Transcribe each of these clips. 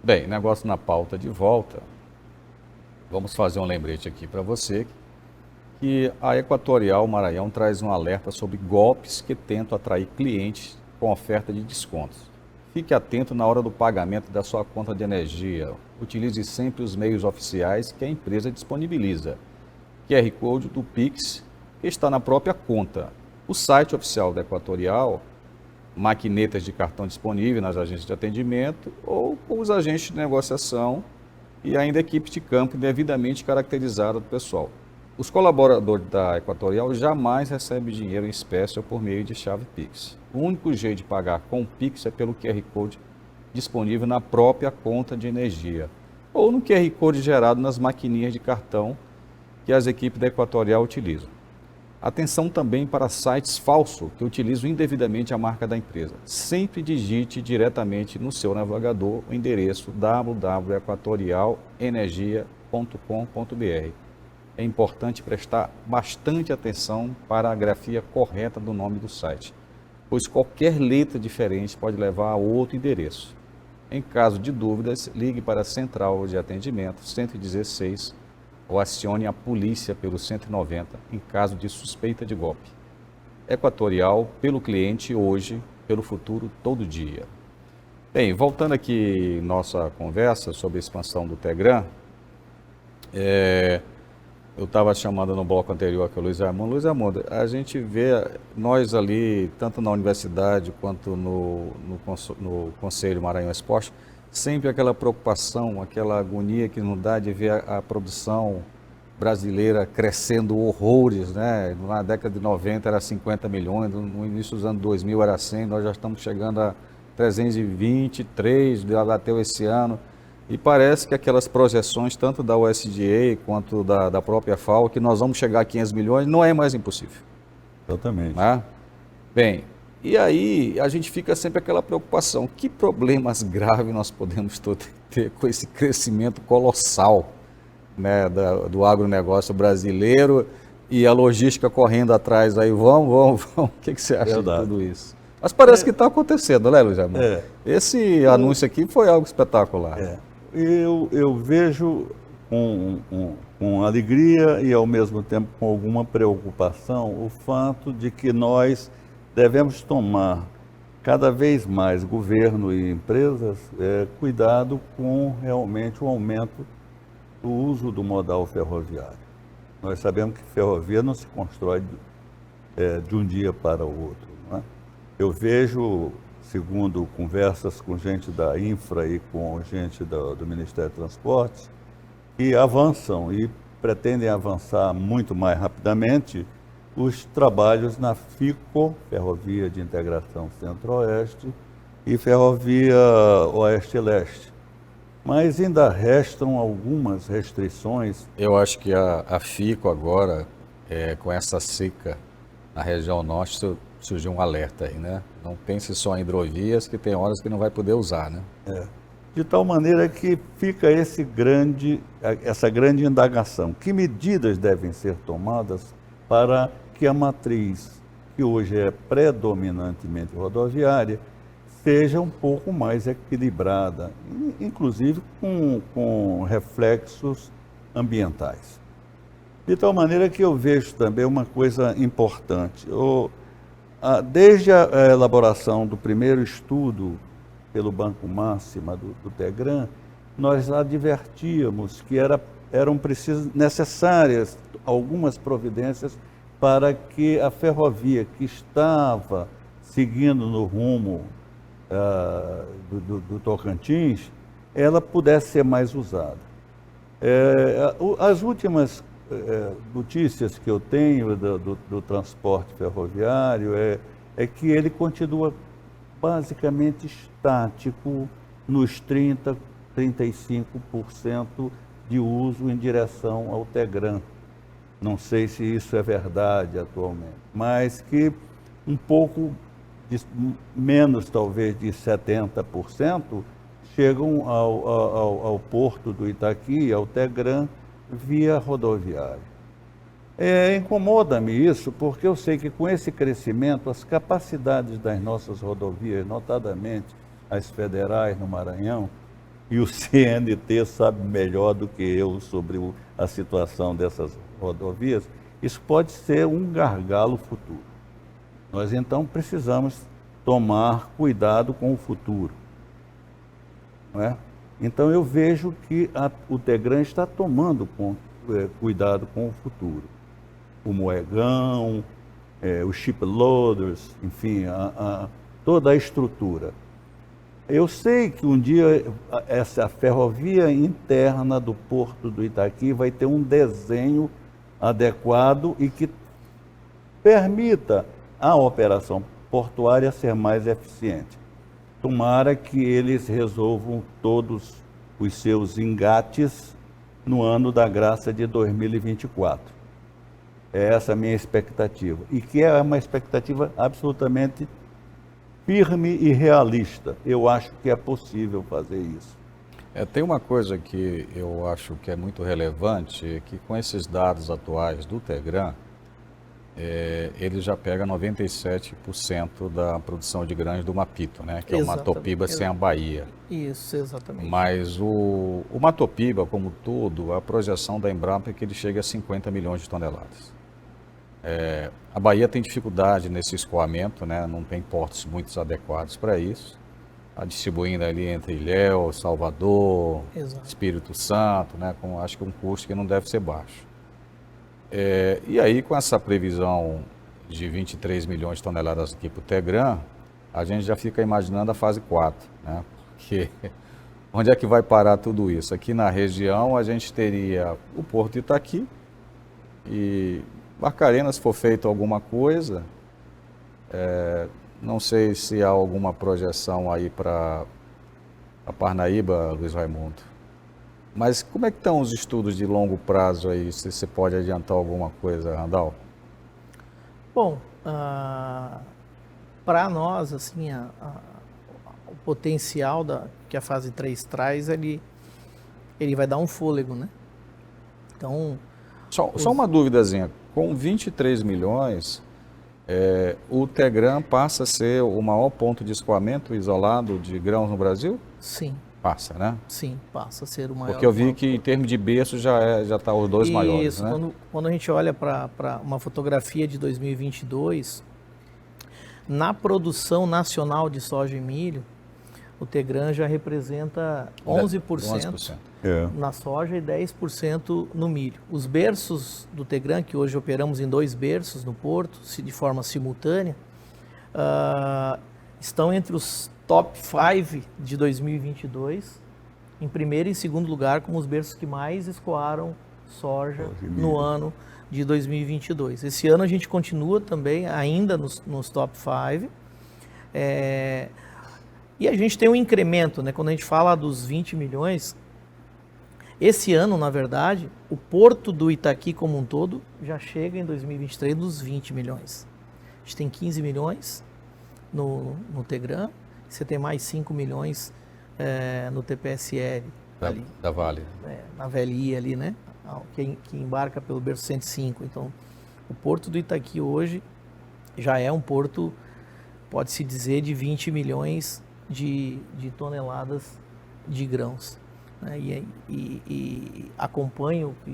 Bem, negócio na pauta de volta. Vamos fazer um lembrete aqui para você que a Equatorial Maranhão traz um alerta sobre golpes que tentam atrair clientes com oferta de descontos. Fique atento na hora do pagamento da sua conta de energia. Utilize sempre os meios oficiais que a empresa disponibiliza. QR Code do Pix, que está na própria conta. O site oficial da Equatorial, maquinetas de cartão disponível nas agências de atendimento ou com os agentes de negociação e ainda equipe de campo devidamente caracterizada do pessoal. Os colaboradores da Equatorial jamais recebem dinheiro em espécie ou por meio de chave Pix. O único jeito de pagar com o Pix é pelo QR Code disponível na própria conta de energia ou no QR Code gerado nas maquininhas de cartão que as equipes da Equatorial utilizam. Atenção também para sites falsos que utilizam indevidamente a marca da empresa. Sempre digite diretamente no seu navegador o endereço www.equatorialenergia.com.br. É importante prestar bastante atenção para a grafia correta do nome do site, pois qualquer letra diferente pode levar a outro endereço. Em caso de dúvidas, ligue para a Central de Atendimento 116 ou acione a polícia pelo 190 em caso de suspeita de golpe. Equatorial, pelo cliente hoje, pelo futuro todo dia. Bem, voltando aqui nossa conversa sobre a expansão do Tegram, eu estava chamando no bloco anterior aqui o Luiz Armando. Luiz Armando, a gente vê nós ali, tanto na universidade quanto no Conselho Maranhão Esporte, sempre aquela preocupação, aquela agonia que não dá de ver a produção brasileira crescendo horrores, né? Na década de 90 era 50 milhões, no início dos anos 2000 era 100, nós já estamos chegando a 323, bateu esse ano. E parece que aquelas projeções, tanto da USDA quanto da própria FAO, que nós vamos chegar a 500 milhões, não é mais impossível. Exatamente. Né? Bem, e aí a gente fica sempre aquela preocupação, que problemas graves nós podemos ter com esse crescimento colossal, né, do agronegócio brasileiro e a logística correndo atrás aí, vamos, o que você acha de tudo isso? Mas parece que está acontecendo, né, Luiz Armando? Esse anúncio aqui foi algo espetacular. Eu vejo com alegria e ao mesmo tempo com alguma preocupação o fato de que nós devemos tomar cada vez mais, governo e empresas, cuidado com realmente o aumento do uso do modal ferroviário. Nós sabemos que ferrovia não se constrói de um dia para o outro. Não é? Eu vejo, segundo conversas com gente da Infra e com gente do Ministério de Transportes, que avançam e pretendem avançar muito mais rapidamente os trabalhos na FICO, Ferrovia de Integração Centro-Oeste, e Ferrovia Oeste-Leste. Mas ainda restam algumas restrições. Eu acho que a FICO agora, com essa seca na região norte, surgiu um alerta aí, né? Não pense só em hidrovias, que tem horas que não vai poder usar, né? De tal maneira que fica essa grande indagação. Que medidas devem ser tomadas para que a matriz, que hoje é predominantemente rodoviária, seja um pouco mais equilibrada, inclusive com reflexos ambientais. De tal maneira que eu vejo também uma coisa importante. Desde a elaboração do primeiro estudo pelo Banco Máxima do Tegram, nós advertíamos que eram necessárias algumas providências para que a ferrovia que estava seguindo no rumo do Tocantins, ela pudesse ser mais usada. As últimas notícias que eu tenho do transporte ferroviário é que ele continua basicamente estático nos 35% de uso em direção ao Tegram. Não sei se isso é verdade atualmente, mas que um pouco menos, talvez, de 70% chegam ao porto do Itaqui, ao Tegram, via rodoviária. Incomoda-me isso, porque eu sei que com esse crescimento, as capacidades das nossas rodovias, notadamente as federais no Maranhão, e o CNT sabe melhor do que eu sobre a situação dessas rodovias, isso pode ser um gargalo futuro. Nós então precisamos tomar cuidado com o futuro, não é? Então eu vejo que o Tegran está tomando cuidado com o futuro. O Moegão, os shiploaders, enfim, toda a estrutura. Eu sei que um dia essa ferrovia interna do Porto do Itaqui vai ter um desenho adequado e que permita a operação portuária ser mais eficiente. Tomara que eles resolvam todos os seus engates no ano da graça de 2024. É essa a minha expectativa. E que é uma expectativa absolutamente firme e realista. Eu acho que é possível fazer isso. Tem uma coisa que eu acho que é muito relevante, que com esses dados atuais do Tegran, ele já pega 97% da produção de grãos do Mapito, né? Que é o Matopiba sem a Bahia. Isso, exatamente. Mas o Matopiba, como um todo, a projeção da Embrapa é que ele chegue a 50 milhões de toneladas. A Bahia tem dificuldade nesse escoamento, né? Não tem portos muito adequados para isso. Está distribuindo ali entre Ilhéus, Salvador, Exato. Espírito Santo, né? Acho que um custo que não deve ser baixo. E aí, com essa previsão de 23 milhões de toneladas aqui para o Tegran, a gente já fica imaginando a fase 4, né? Porque onde é que vai parar tudo isso? Aqui na região a gente teria o Porto de Itaqui e Barcarena, se for feito alguma coisa, não sei se há alguma projeção aí para a Parnaíba, Luiz Raimundo. Mas como é que estão os estudos de longo prazo aí? Se você pode adiantar alguma coisa, Randall? Bom, para nós, assim, o potencial que a fase 3 traz, ele vai dar um fôlego, né? Então... Só uma duvidazinha. Com 23 milhões, o Tegran passa a ser o maior ponto de escoamento isolado de grãos no Brasil? Sim. Passa, né? Sim, passa a ser o maior. Porque eu vi que em termos de berço já tá os dois maiores, né? Quando a gente olha para uma fotografia de 2022, na produção nacional de soja e milho, o Tegran já representa 11%. Na soja e 10% no milho. Os berços do Tegran, que hoje operamos em 2 berços no Porto, de forma simultânea, estão entre os top 5 de 2022, em primeiro e segundo lugar, como os berços que mais escoaram soja no ano de 2022. Esse ano a gente continua também ainda nos top 5. E a gente tem um incremento, né? Quando a gente fala dos 20 milhões, esse ano, na verdade, o Porto do Itaqui como um todo já chega em 2023 nos 20 milhões. A gente tem 15 milhões no Tegran, você tem mais 5 milhões no TPSL. Da Vale. Na VLI ali, né? Que embarca pelo berço 105. Então, o Porto do Itaqui hoje já é um porto, pode-se dizer, de 20 milhões de toneladas de grãos. Né? E acompanho o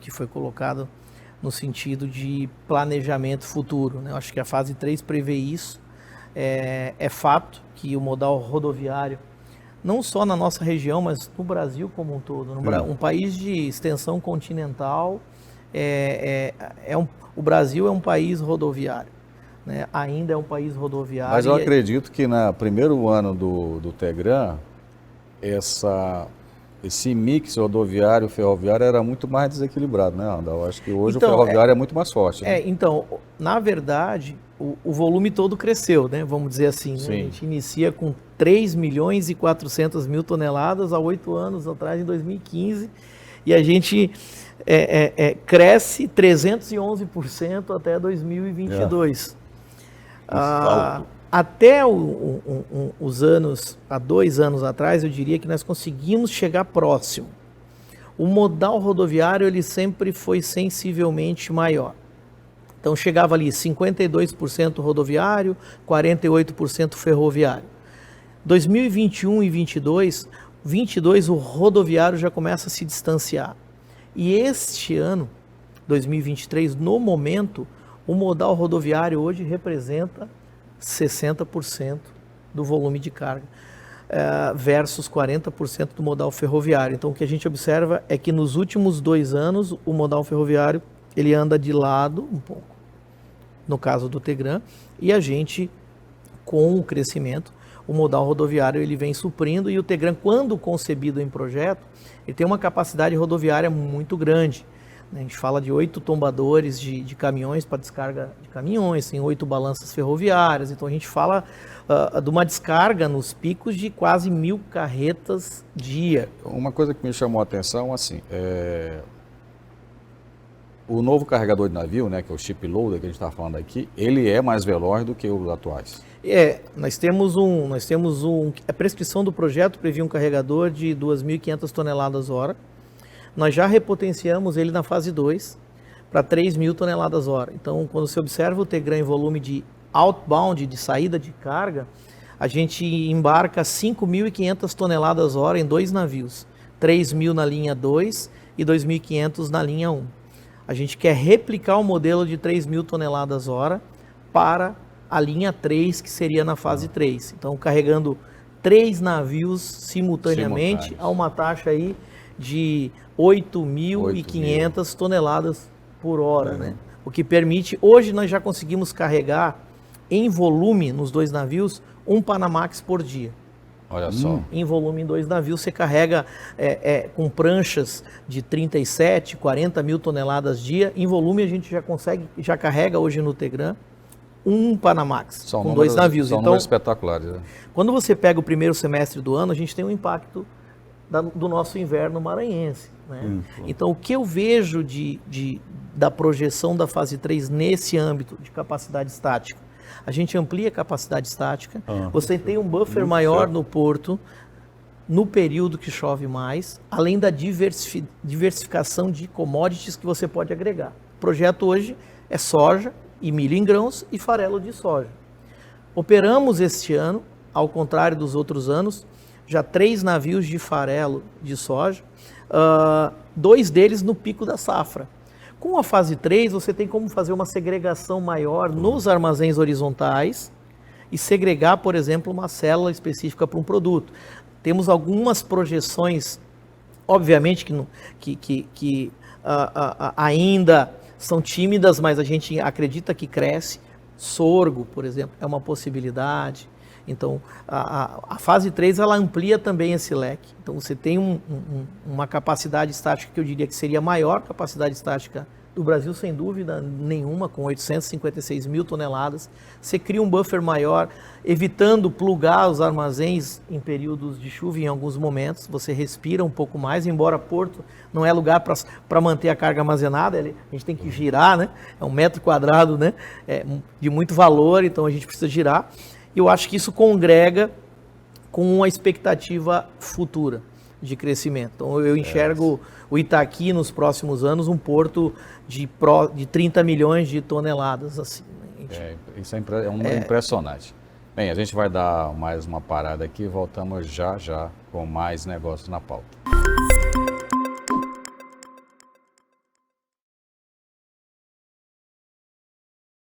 que foi colocado no sentido de planejamento futuro. Né? Eu acho que a fase 3 prevê isso. É fato que o modal rodoviário, não só na nossa região, mas no Brasil como um todo, um país de extensão continental, o Brasil é um país rodoviário. Né? Ainda é um país rodoviário. Mas eu acredito que no primeiro ano do Tegran, esse mix rodoviário ferroviário era muito mais desequilibrado, né, Randall? Acho que hoje então, o ferroviário é muito mais forte. Né? Então, na verdade, o volume todo cresceu, né? Vamos dizer assim. Né? A gente inicia com 3 milhões e 400 mil toneladas há 8 anos atrás, em 2015, e a gente cresce 311% até 2022. Até os anos, há 2 anos atrás, eu diria que nós conseguimos chegar próximo. O modal rodoviário, ele sempre foi sensivelmente maior. Então, chegava ali 52% rodoviário, 48% ferroviário. 2021 e 2022, 22 o rodoviário já começa a se distanciar. E este ano, 2023, no momento, o modal rodoviário hoje representa 60% do volume de carga, versus 40% do modal ferroviário. Então, o que a gente observa é que nos últimos 2 anos, o modal ferroviário ele anda de lado um pouco, no caso do Tegran, e a gente, com o crescimento, o modal rodoviário ele vem suprindo, e o Tegran, quando concebido em projeto, ele tem uma capacidade rodoviária muito grande. A gente fala de 8 tombadores de caminhões para descarga de caminhões, tem 8 balanças ferroviárias, então a gente fala de uma descarga nos picos de quase 1.000 carretas dia. Uma coisa que me chamou a atenção, assim, o novo carregador de navio, né, que é o ship loader que a gente está falando aqui, ele é mais veloz do que os atuais. Nós temos a prescrição do projeto previa um carregador de 2.500 toneladas hora. Nós já repotenciamos ele na fase 2 para 3.000 toneladas hora. Então, quando você observa o Tegran em volume de outbound, de saída de carga, a gente embarca 5.500 toneladas hora em 2 navios. 3.000 na linha 2 e 2.500 na linha 1. A gente quer replicar o modelo de 3.000 toneladas hora para a linha 3, que seria na fase 3. Então, carregando 3 navios simultaneamente a uma taxa aí de 8.500 toneladas por hora, né? O que permite, hoje nós já conseguimos carregar em volume nos 2 navios, um Panamax por dia. Olha só. Em volume em 2 navios, você carrega com pranchas de 37, 40 mil toneladas dia. Em volume a gente já carrega hoje no Tegran um Panamax com 2 navios. São números espetaculares, né? Quando você pega o primeiro semestre do ano, a gente tem um impacto do nosso inverno maranhense, né? Então, o que eu vejo da projeção da fase 3 nesse âmbito de capacidade estática? A gente amplia a capacidade estática, você tem um buffer maior no porto, no período que chove mais, além da diversificação de commodities que você pode agregar. O projeto hoje é soja e milho em grãos e farelo de soja. Operamos este ano, ao contrário dos outros anos, já 3 navios de farelo de soja, 2 deles no pico da safra. Com a fase 3, você tem como fazer uma segregação maior nos armazéns horizontais e segregar, por exemplo, uma célula específica para um produto. Temos algumas projeções, obviamente que ainda são tímidas, mas a gente acredita que cresce. Sorgo, por exemplo, é uma possibilidade. Então, a fase 3, ela amplia também esse leque. Então, você tem uma capacidade estática que eu diria que seria a maior capacidade estática do Brasil, sem dúvida nenhuma, com 856 mil toneladas. Você cria um buffer maior, evitando plugar os armazéns em períodos de chuva em alguns momentos. Você respira um pouco mais, embora Porto não é lugar para manter a carga armazenada, a gente tem que girar, né? É 1 metro quadrado, né? De muito valor, então a gente precisa girar. E eu acho que isso congrega com uma expectativa futura de crescimento. Então eu enxergo o Itaqui nos próximos anos um porto de 30 milhões de toneladas. Assim, né? Isso é um número impressionante. Bem, a gente vai dar mais uma parada aqui e voltamos já com mais negócios na pauta.